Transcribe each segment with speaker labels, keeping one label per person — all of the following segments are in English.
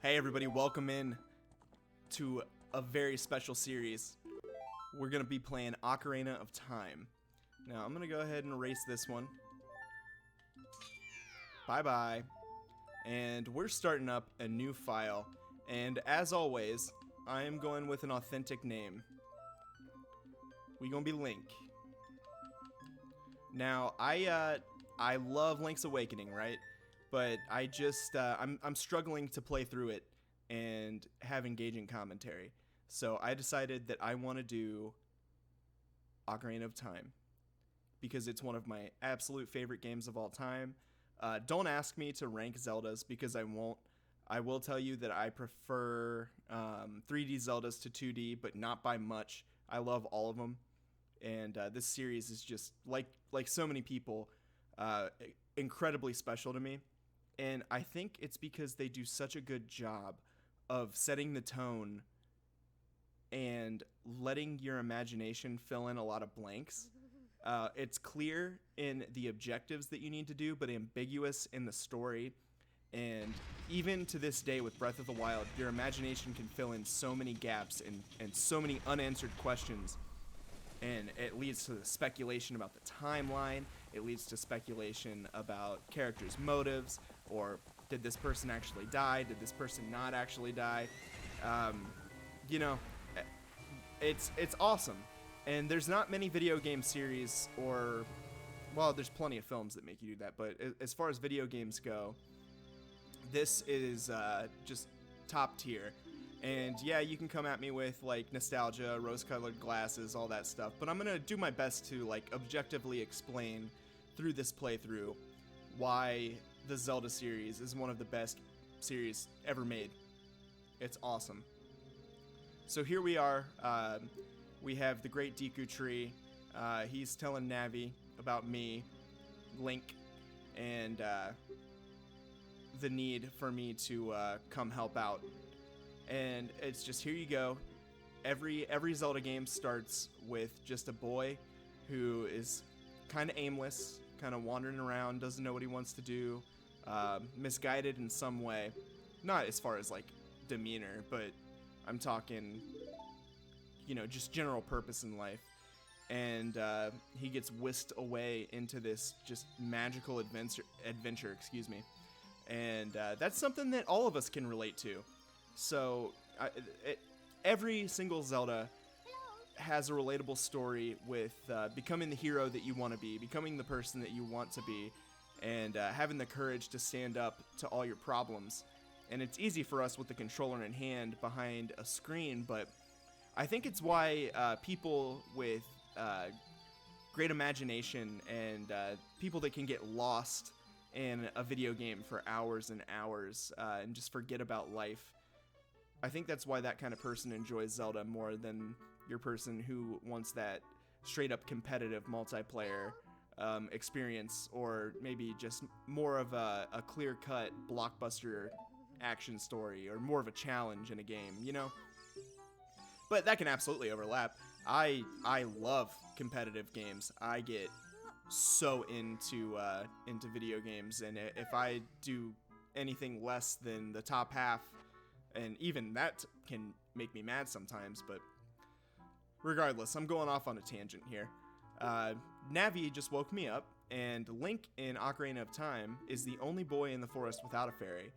Speaker 1: Hey everybody, welcome in to a very special series. We're going to be playing Ocarina of Time. Now, I'm going to go ahead and erase this one. Bye-bye. And we're starting up a new file. And as always, I am going with an authentic name. We're going to be Link. Now, I love Link's Awakening, right? But I just, I'm struggling to play through it and have engaging commentary. So I decided that I want to do Ocarina of Time because it's one of my absolute favorite games of all time. Don't ask me to rank Zeldas because I won't. I will tell you that I prefer 3D Zeldas to 2D, but not by much. I love all of them. And this series is just, like so many people, incredibly special to me. And I think it's because they do such a good job of setting the tone and letting your imagination fill in a lot of blanks. It's clear in the objectives that you need to do, but ambiguous in the story. And even to this day with Breath of the Wild, your imagination can fill in so many gaps and so many unanswered questions. And it leads to the speculation about the timeline. It leads to speculation about characters' motives, or did this person actually die? Did this person not actually die? You know, it's awesome. And there's not many video game series, or, well, there's plenty of films that make you do that. But as far as video games go, this is just top tier. And yeah, you can come at me with like nostalgia, rose-colored glasses, all that stuff, but I'm gonna do my best to like objectively explain through this playthrough why the Zelda series is one of the best series ever made. It's awesome. So here we are. We have the Great Deku Tree. He's telling Navi about me, Link, and the need for me to come help out. And it's just, here you go. Every Zelda game starts with just a boy who is kind of aimless, kind of wandering around, doesn't know what he wants to do, misguided in some way. Not as far as like demeanor, but I'm talking, you know, just general purpose in life. And he gets whisked away into this just magical adventure, And that's something that all of us can relate to. So, every single Zelda has a relatable story with becoming the hero that you want to be, becoming the person that you want to be, and having the courage to stand up to all your problems. And it's easy for us with the controller in hand behind a screen, but I think it's why people with great imagination and people that can get lost in a video game for hours and hours and just forget about life, I think that's why that kind of person enjoys Zelda more than your person who wants that straight-up competitive multiplayer experience, or maybe just more of a clear-cut blockbuster action story, or more of a challenge in a game, you know? But that can absolutely overlap. I love competitive games. I get so into video games, and if I do anything less than the top half, and even that can make me mad sometimes, but regardless, I'm going off on a tangent here. Navi just woke me up, and Link in Ocarina of Time is the only boy in the forest without a fairy.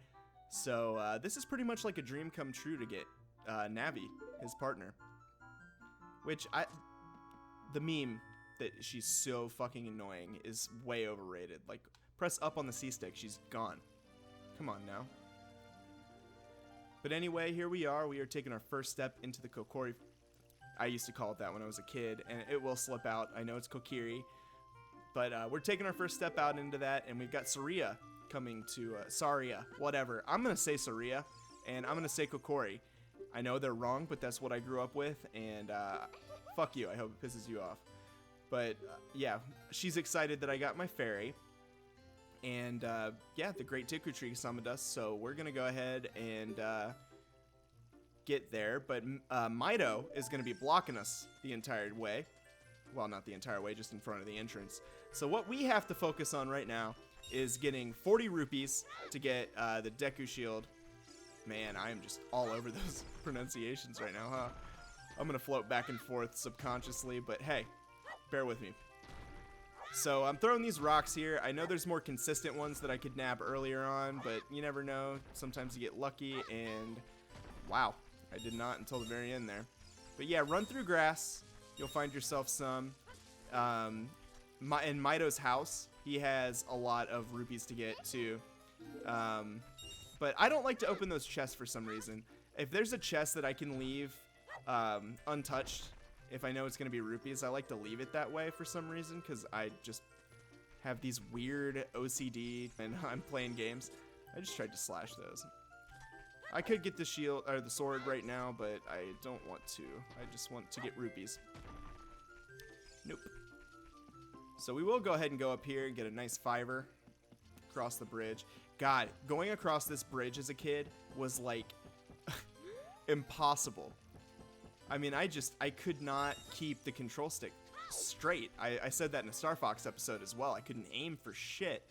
Speaker 1: So this is pretty much like a dream come true to get Navi, his partner. Which, the meme that she's so fucking annoying is way overrated. Like, press up on the C-stick, she's gone. Come on now. But anyway, here we are. We are taking our first step into the Kokiri. I used to call it that when I was a kid, and it will slip out. I know it's Kokiri. But we're taking our first step out into that, and we've got Saria coming to... Saria, whatever. I'm going to say Saria, and I'm going to say Kokiri. I know they're wrong, but that's what I grew up with, and fuck you. I hope it pisses you off. But yeah, she's excited that I got my fairy. And, yeah, the Great Deku Tree summoned us, so we're going to go ahead and get there. But Mido is going to be blocking us the entire way. Well, not the entire way, just in front of the entrance. So what we have to focus on right now is getting 40 rupees to get the Deku Shield Man, I am just all over those pronunciations right now, huh? I'm gonna float back and forth subconsciously, but hey, bear with me. So I'm throwing these rocks here. I know there's more consistent ones that I could nab earlier on, but you never know. Sometimes you get lucky, and wow, I did not until the very end there. But yeah, run through grass. You'll find yourself some. In Mito's house, he has a lot of rupees to get too. But I don't like to open those chests for some reason. If there's a chest that I can leave untouched, if I know it's going to be rupees, I like to leave it that way for some reason, because I just have these weird OCD and I'm playing games. I just tried to slash those. I could get the shield or the sword right now, but I don't want to. I just want to get rupees. Nope. So we will go ahead and go up here and get a nice fiver across the bridge. God, going across this bridge as a kid was like impossible. I mean, I could not keep the control stick straight. I said that in a Star Fox episode as well. I couldn't aim for shit.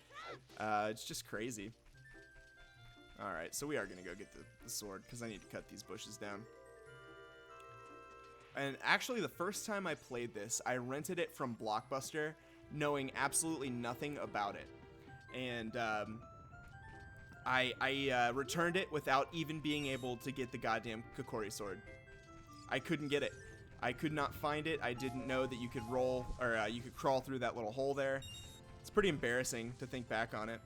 Speaker 1: It's just crazy. Alright, so we are going to go get the sword because I need to cut these bushes down. And actually, the first time I played this, I rented it from Blockbuster, knowing absolutely nothing about it. And I returned it without even being able to get the goddamn Kokori sword. I couldn't get it. I could not find it. I didn't know that you could roll, or you could crawl through that little hole there. It's pretty embarrassing to think back on it.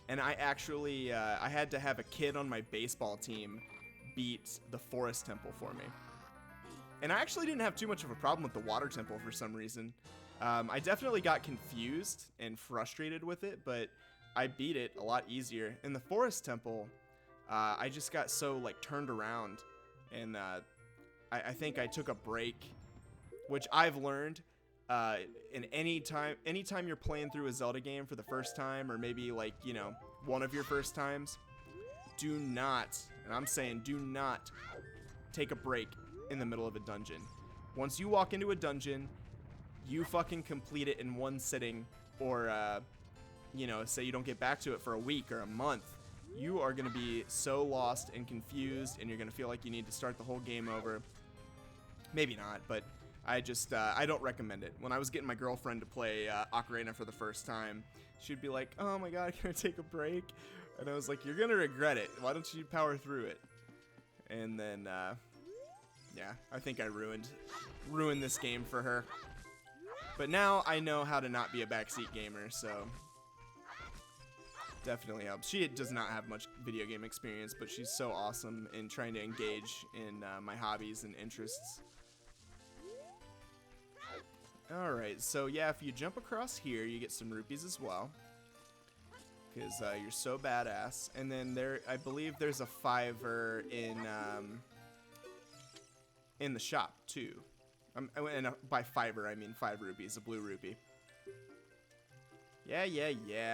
Speaker 1: And I actually, I had to have a kid on my baseball team beat the Forest Temple for me. And I actually didn't have too much of a problem with the Water Temple for some reason. I definitely got confused and frustrated with it, but I beat it a lot easier. In the Forest Temple, I just got so like turned around, and I think I took a break, which I've learned in anytime you're playing through a Zelda game for the first time, or maybe like, you know, one of your first times, do not, and I'm saying do not take a break in the middle of a dungeon. Once you walk into a dungeon, you fucking complete it in one sitting, or you know, say you don't get back to it for a week or a month. You are going to be so lost and confused, and you're going to feel like you need to start the whole game over. Maybe not, but I just, I don't recommend it. When I was getting my girlfriend to play Ocarina for the first time, she'd be like, oh my god, can I take a break? And I was like, you're going to regret it. Why don't you power through it? And then, yeah, I think I ruined this game for her. But now I know how to not be a backseat gamer, so definitely helps. She does not have much video game experience, but she's so awesome in trying to engage in my hobbies and interests. Alright, so yeah, if you jump across here, you get some rupees as well, because you're so badass. And then there, I believe there's a fiver in the shop too. And by fiver, I mean 5 rupees, a blue rupee. Yeah,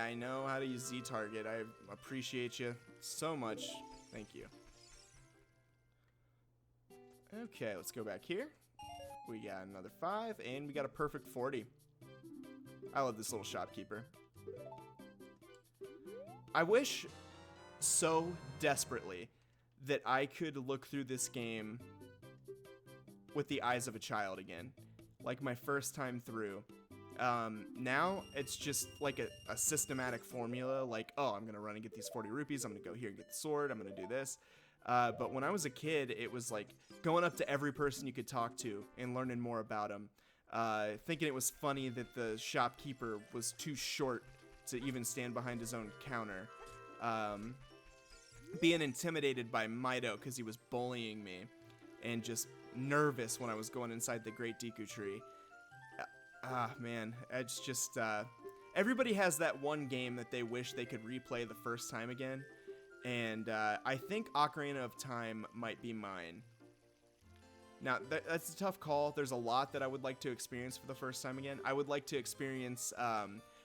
Speaker 1: I know how to use Z-Target. I appreciate you so much. Thank you. Okay, let's go back here. We got another 5, and we got a perfect 40. I love this little shopkeeper. I wish so desperately that I could look through this game with the eyes of a child again, like my first time through. Now it's just like a systematic formula, like, oh, I'm gonna run and get these 40 rupees, I'm gonna go here and get the sword, I'm gonna do this. But when I was a kid, it was like going up to every person you could talk to and learning more about them, thinking it was funny that the shopkeeper was too short to even stand behind his own counter, being intimidated by Mito because he was bullying me, and just nervous when I was going inside the Great Deku Tree. Man, it's just, everybody has that one game that they wish they could replay the first time again, and I think Ocarina of Time might be mine. Now, that's a tough call. There's a lot that I would like to experience for the first time again. I would like to experience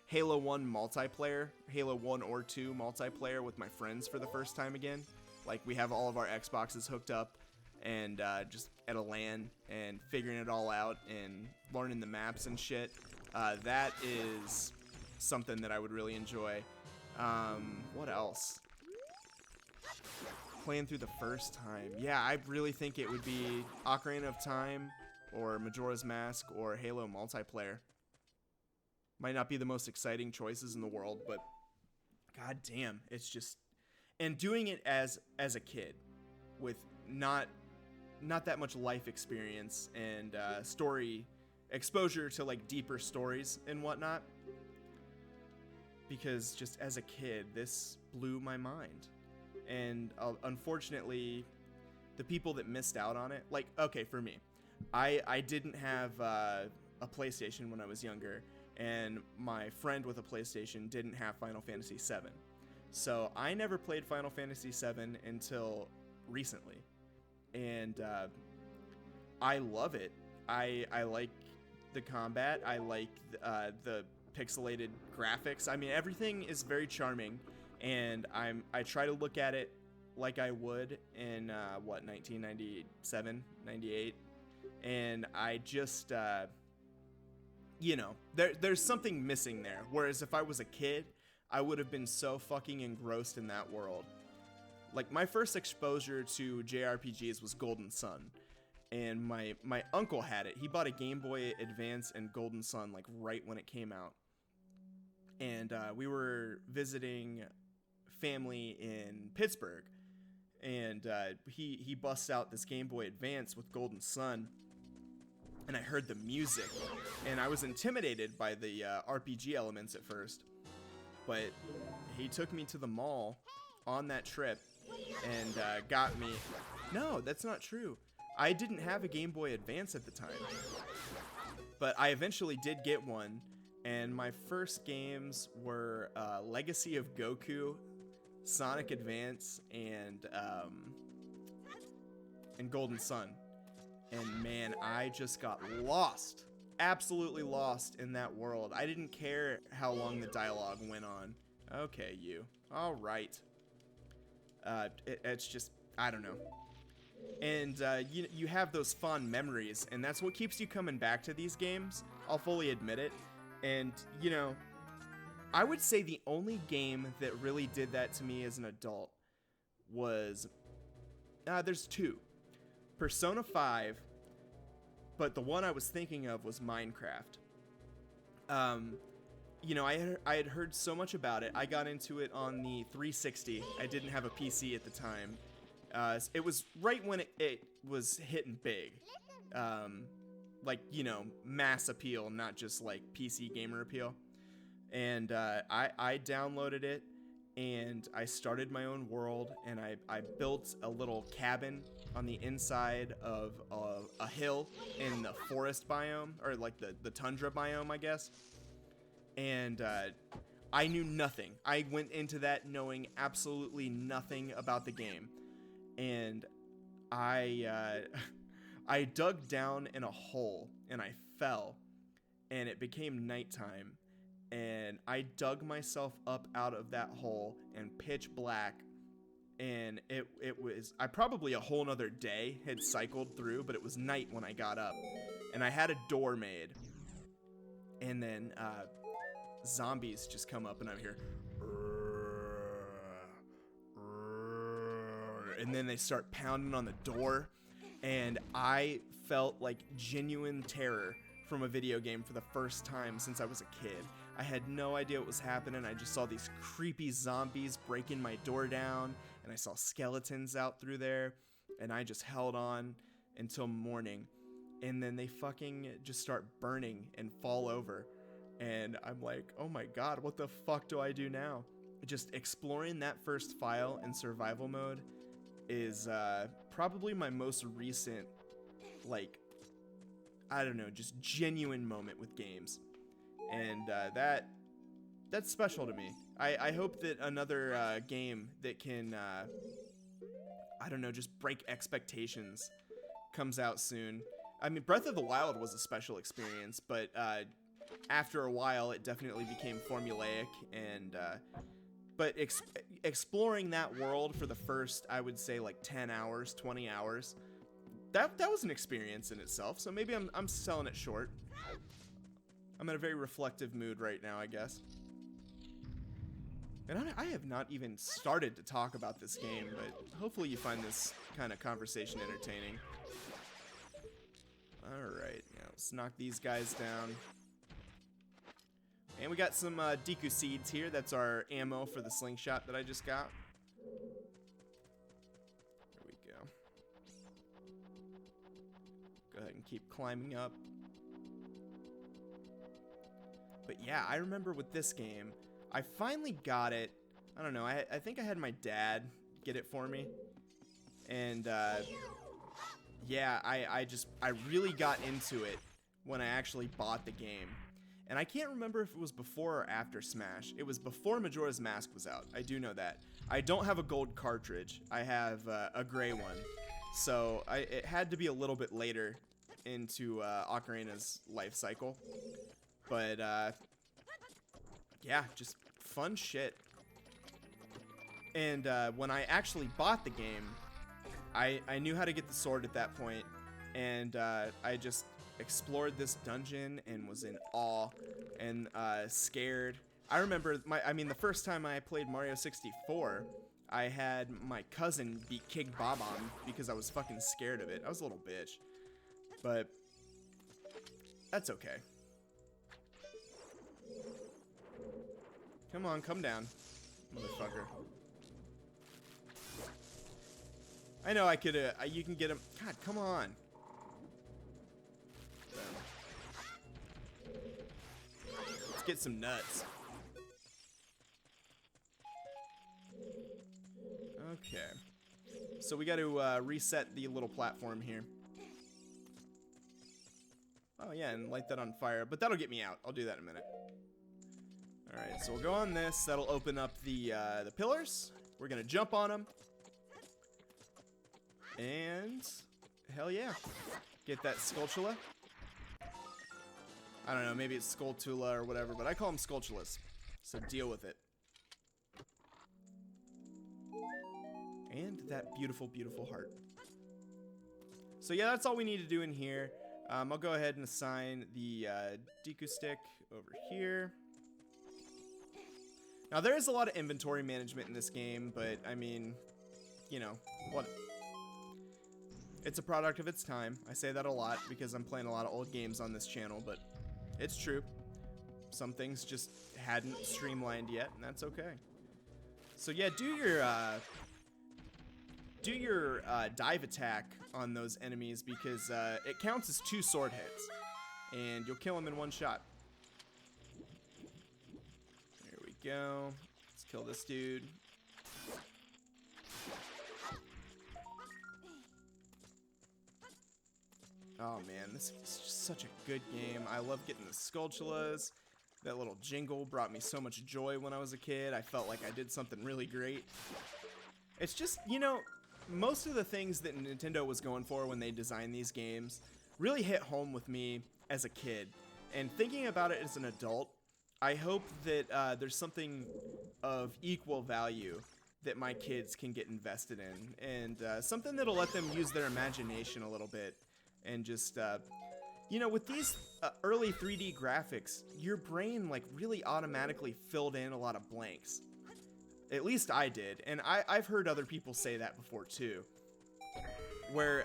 Speaker 1: Halo 1 multiplayer, Halo 1 or 2 multiplayer with my friends for the first time again. Like, we have all of our Xboxes hooked up, and just at a LAN and figuring it all out and learning the maps and shit. That is something that I would really enjoy. What else? playing through the first time. Yeah, I really think it would be Ocarina of Time or Majora's Mask or Halo multiplayer. Might not be the most exciting choices in the world, but god damn, it's just, and doing it as a kid with not that much life experience and story exposure to like deeper stories and whatnot, because just as a kid this blew my mind. And unfortunately the people that missed out on it, like, okay, for me, I didn't have a PlayStation when I was younger, and my friend with a PlayStation didn't have Final Fantasy VII. So I never played Final Fantasy VII until recently. And I love it. I like the combat. I like the pixelated graphics. I mean, everything is very charming, and I try to look at it like I would in 1997, 98, and I just there's something missing there. Whereas if I was a kid, I would have been so fucking engrossed in that world. Like, my first exposure to JRPGs was Golden Sun, and my uncle had it. He bought a Game Boy Advance and Golden Sun like right when it came out, and we were visiting family in Pittsburgh, and he busts out this Game Boy Advance with Golden Sun, and I heard the music, and I was intimidated by the RPG elements at first, but he took me to the mall on that trip and got me. No, that's not true. I didn't have a Game Boy Advance at the time, but I eventually did get one, and my first games were Legacy of Goku, Sonic Advance, and Golden Sun. And man, I just got lost, absolutely lost in that world. I didn't care how long the dialogue went on. Okay, you. All right. It's just, I don't know. And you have those fond memories, and that's what keeps you coming back to these games. I'll fully admit it. And, I would say the only game that really did that to me as an adult was, there's two. Persona 5, but the one I was thinking of was Minecraft. I had heard so much about it. I got into it on the 360. I didn't have a PC at the time. It was right when it was hitting big. Mass appeal, not just like PC gamer appeal. And I downloaded it, and I started my own world, and I built a little cabin on the inside of a hill in the forest biome, or like the tundra biome, I guess. And I knew nothing. I went into that knowing absolutely nothing about the game. And I dug down in a hole, and I fell, and it became nighttime. And I dug myself up out of that hole in pitch black, and it was, I probably a whole nother day had cycled through, but it was night when I got up, and I had a door made, and then zombies just come up, and I'm here, and then they start pounding on the door, and I felt like genuine terror from a video game for the first time since I was a kid. I had no idea what was happening. I just saw these creepy zombies breaking my door down, and I saw skeletons out through there, and I just held on until morning, and then they fucking just start burning and fall over, and I'm like, oh my god, what the fuck do I do now? Just exploring that first file in survival mode is probably my most recent, like, I don't know, just genuine moment with games. And that's special to me. I hope that another game that can, I don't know, just break expectations comes out soon. I mean, Breath of the Wild was a special experience, but after a while, it definitely became formulaic. And but exploring that world for the first, I would say, like 10 hours, 20 hours, that was an experience in itself. So maybe I'm selling it short. I'm in a very reflective mood right now, I guess. And I have not even started to talk about this game, but hopefully you find this kind of conversation entertaining. Alright, now let's knock these guys down. And we got some Deku seeds here. That's our ammo for the slingshot that I just got. There we go. Go ahead and keep climbing up. But yeah, I remember with this game, I finally got it. I don't know, I think I had my dad get it for me. And yeah, I really got into it when I actually bought the game. And I can't remember if it was before or after Smash. It was before Majora's Mask was out. I do know that. I don't have a gold cartridge. I have a gray one. So it had to be a little bit later into Ocarina's life cycle. But yeah, just fun shit. And when I actually bought the game, I knew how to get the sword at that point. And I just explored this dungeon and was in awe and scared. I remember the first time I played Mario 64, I had my cousin beat King Bob-omb because I was fucking scared of it. I was a little bitch, but that's okay. Come on, come down, motherfucker. I know I could, you can get him. God, come on. Let's get some nuts. Okay. So we got to reset the little platform here. Oh yeah, and light that on fire. But that'll get me out. I'll do that in a minute. Alright, so we'll go on this. That'll open up the pillars. We're going to jump on them. And hell yeah. Get that Skulltula. I don't know, maybe it's Skulltula or whatever, but I call them Skulltulas. So deal with it. And that beautiful, beautiful heart. So yeah, that's all we need to do in here. I'll go ahead and assign the Deku stick over here. Now there is a lot of inventory management in this game, but I mean, you know, what? It's a product of its time. I say that a lot because I'm playing a lot of old games on this channel, but it's true. Some things just hadn't streamlined yet, and that's okay. So yeah, do your dive attack on those enemies because it counts as 2 sword hits, and you'll kill them in 1 shot. There we go. Let's kill this dude. Oh man, this is just such a good game. I love getting the Skulltulas. That little jingle brought me so much joy when I was a kid. I felt like I did something really great. It's just, you know, most of the things that Nintendo was going for when they designed these games really hit home with me as a kid. And thinking about it as an adult, I hope that there's something of equal value that my kids can get invested in. And something that'll let them use their imagination a little bit. And just, you know, with these early 3D graphics, your brain, like, really automatically filled in a lot of blanks. At least I did. And I've heard other people say that before, too. Where,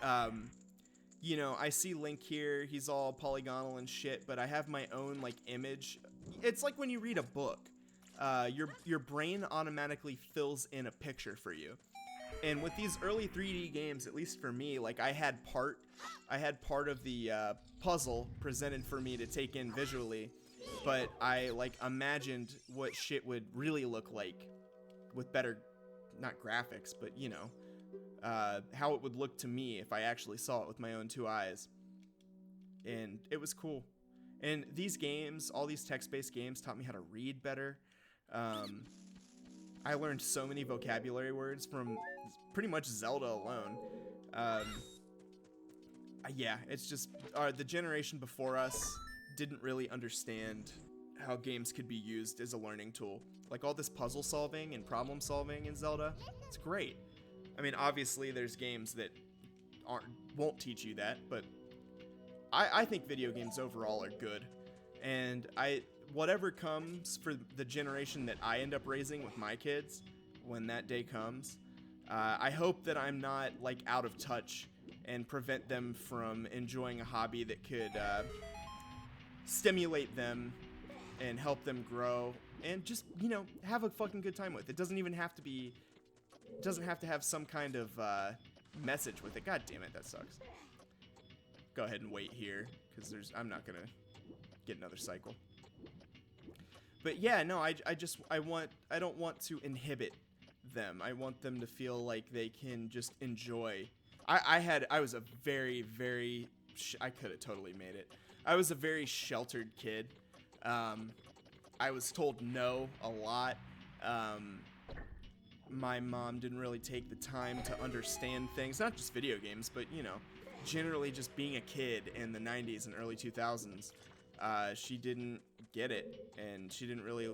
Speaker 1: you know, I see Link here. He's all polygonal and shit, but I have my own, like, image. It's like when you read a book. Your brain automatically fills in a picture for you. And with these early 3D games, at least for me, like I had part of the puzzle presented for me to take in visually, but I like imagined what shit would really look like with better, not graphics, but you know, how it would look to me if I actually saw it with my own 2 eyes. And it was cool. And these games, all these text-based games, taught me how to read better. I learned so many vocabulary words from pretty much Zelda alone. Yeah, it's just the generation before us didn't really understand how games could be used as a learning tool. Like all this puzzle solving and problem solving in Zelda, it's great. I mean, obviously there's games that won't teach you that, but I think video games overall are good. And whatever comes for the generation that I end up raising with my kids, when that day comes, I hope that I'm not like out of touch and prevent them from enjoying a hobby that could stimulate them and help them grow and just, you know, have a fucking good time with. It doesn't even have to be, it doesn't have to have some kind of message with it. God damn it, that sucks. Go ahead and wait here, because I'm not gonna get another cycle. But yeah, no, I don't want to inhibit them. I want them to feel like they can just enjoy. I was a very, very, I could have totally made it. I was a very sheltered kid. I was told no a lot. My mom didn't really take the time to understand things, not just video games, but, you know, generally just being a kid in the 90s and early 2000s. She didn't get it, and she didn't really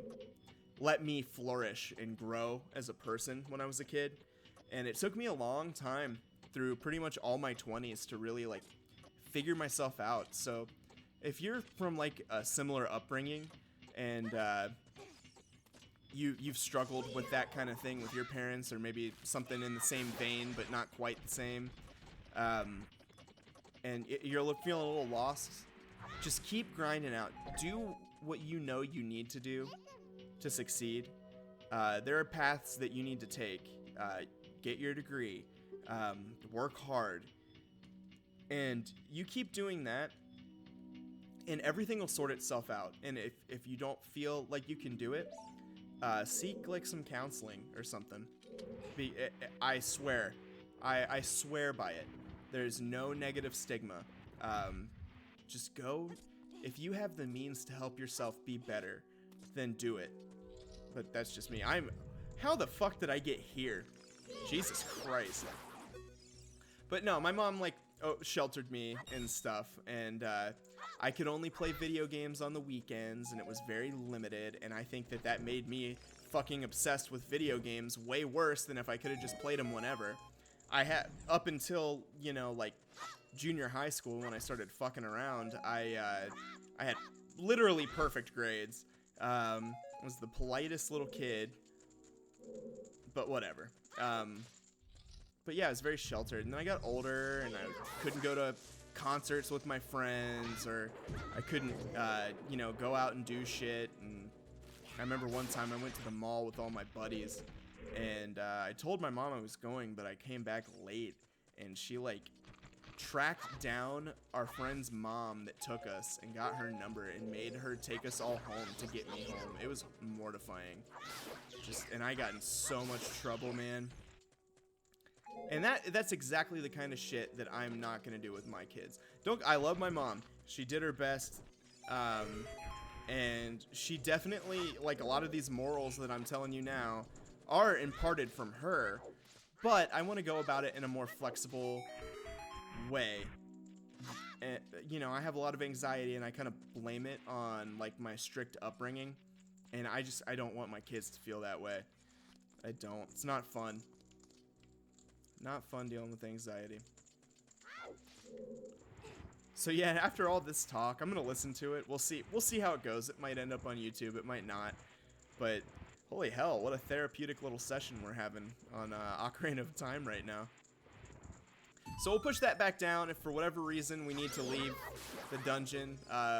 Speaker 1: let me flourish and grow as a person when I was a kid. And it took me a long time through pretty much all my 20s to really like figure myself out. So if you're from like a similar upbringing and you've struggled with that kind of thing with your parents, or maybe something in the same vein but not quite the same, and you're feeling a little lost, just keep grinding out. Do what you know you need to do to succeed. There are paths that you need to take. Get your degree, work hard, and you keep doing that, and everything will sort itself out. And if you don't feel like you can do it, seek like some counseling or something. I swear, I swear by it. There's no negative stigma. Just go. If you have the means to help yourself be better, then do it. But that's just me. How the fuck did I get here? Jesus Christ. But no, my mom like sheltered me and stuff, and I could only play video games on the weekends, and it was very limited, and I think that made me fucking obsessed with video games way worse than if I could have just played them whenever. I had, up until, you know, like junior high school, when I started fucking around, I had literally perfect grades. Was the politest little kid, but whatever. But yeah, I was very sheltered, and then I got older, and I couldn't go to concerts with my friends, or I couldn't, you know, go out and do shit. And I remember one time I went to the mall with all my buddies, and I told my mom I was going, but I came back late, and she like tracked down our friend's mom that took us and got her number and made her take us all home to get me home. It was mortifying. And I got in so much trouble, man. And that's exactly the kind of shit that I'm not gonna do with my kids. I love my mom. She did her best. And she definitely, like, a lot of these morals that I'm telling you now are imparted from her, but I want to go about it in a more flexible way. And, you know, I have a lot of anxiety, and I kind of blame it on like my strict upbringing, and I don't want my kids to feel that way. I don't. It's not fun. Not fun dealing with anxiety. So yeah, after all this talk, I'm gonna listen to it. We'll see how it goes. It might end up on YouTube, it might not. But holy hell, what a therapeutic little session we're having on Ocarina of Time right now. So we'll push that back down. If for whatever reason we need to leave the dungeon,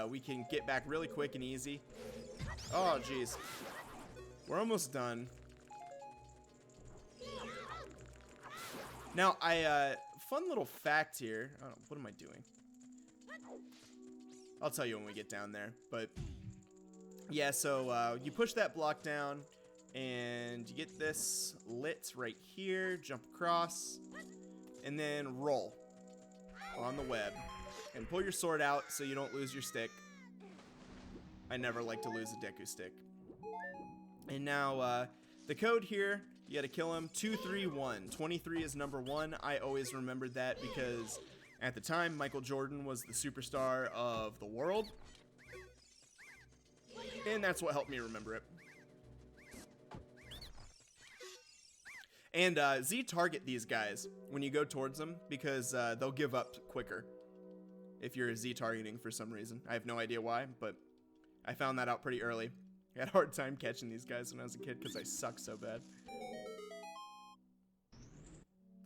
Speaker 1: we can get back really quick and easy. Oh jeez, we're almost done. Now, fun little fact here. Oh, what am I doing? I'll tell you when we get down there. But yeah, so you push that block down, and you get this lit right here. Jump across, and then roll on the web, and pull your sword out so you don't lose your stick. I never like to lose a Deku stick. And now the code here. You gotta kill him. 231. 23 is number 1. I always remembered that because at the time, Michael Jordan was the superstar of the world. And that's what helped me remember it. And Z-target these guys when you go towards them, because they'll give up quicker if you're Z-targeting for some reason. I have no idea why, but I found that out pretty early. I had a hard time catching these guys when I was a kid because I suck so bad.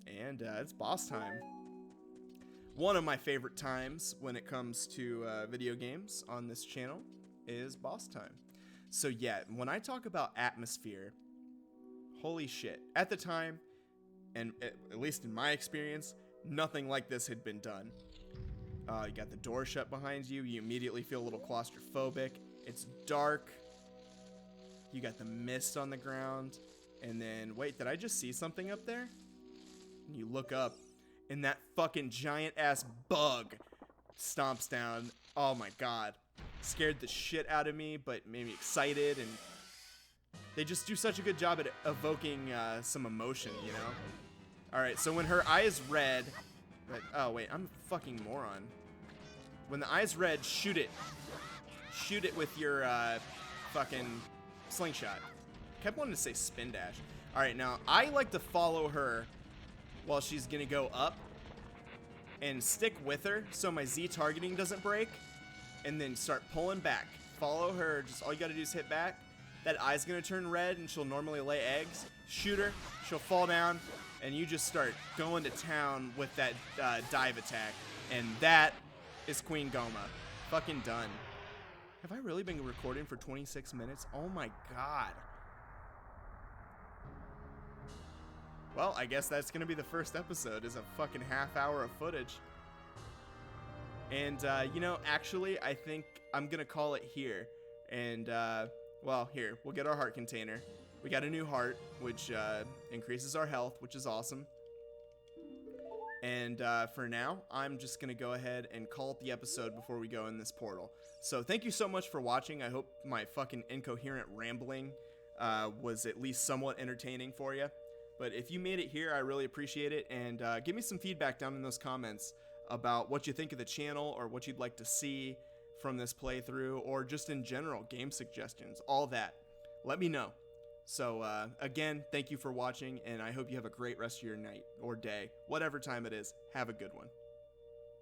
Speaker 1: And it's boss time. One of my favorite times when it comes to video games on this channel is boss time. So yeah, when I talk about atmosphere, holy shit. At the time, and at least in my experience, nothing like this had been done. You got the door shut behind you. You immediately feel a little claustrophobic. It's dark. You got the mist on the ground. And then, wait, did I just see something up there? And you look up, and that fucking giant-ass bug stomps down. Oh my god. Scared the shit out of me, but made me excited. And they just do such a good job at evoking some emotion, you know? Alright, so when her eye is red... Oh, wait, I'm a fucking moron. When the eye's red, shoot it. Shoot it with your fucking slingshot. Kept wanting to say spin dash. Alright, now, I like to follow her while she's gonna go up and stick with her so my Z targeting doesn't break, and then start pulling back. Follow her, just all you gotta do is hit back. That eye's gonna turn red and she'll normally lay eggs. Shoot her, she'll fall down, and you just start going to town with that dive attack. And that is Queen Goma. Fucking done. Have I really been recording for 26 minutes? Oh my god. Well, I guess that's gonna be the first episode, is a fucking half hour of footage. And, you know, actually, I think I'm gonna call it here. And, well, here, we'll get our heart container. We got a new heart, which increases our health, which is awesome. And for now, I'm just going to go ahead and call it the episode before we go in this portal. So thank you so much for watching. I hope my fucking incoherent rambling was at least somewhat entertaining for you. But if you made it here, I really appreciate it. And give me some feedback down in those comments about what you think of the channel or what you'd like to see from this playthrough, or just in general, game suggestions, all that. Let me know. So, again, thank you for watching, and I hope you have a great rest of your night or day, whatever time it is. Have a good one.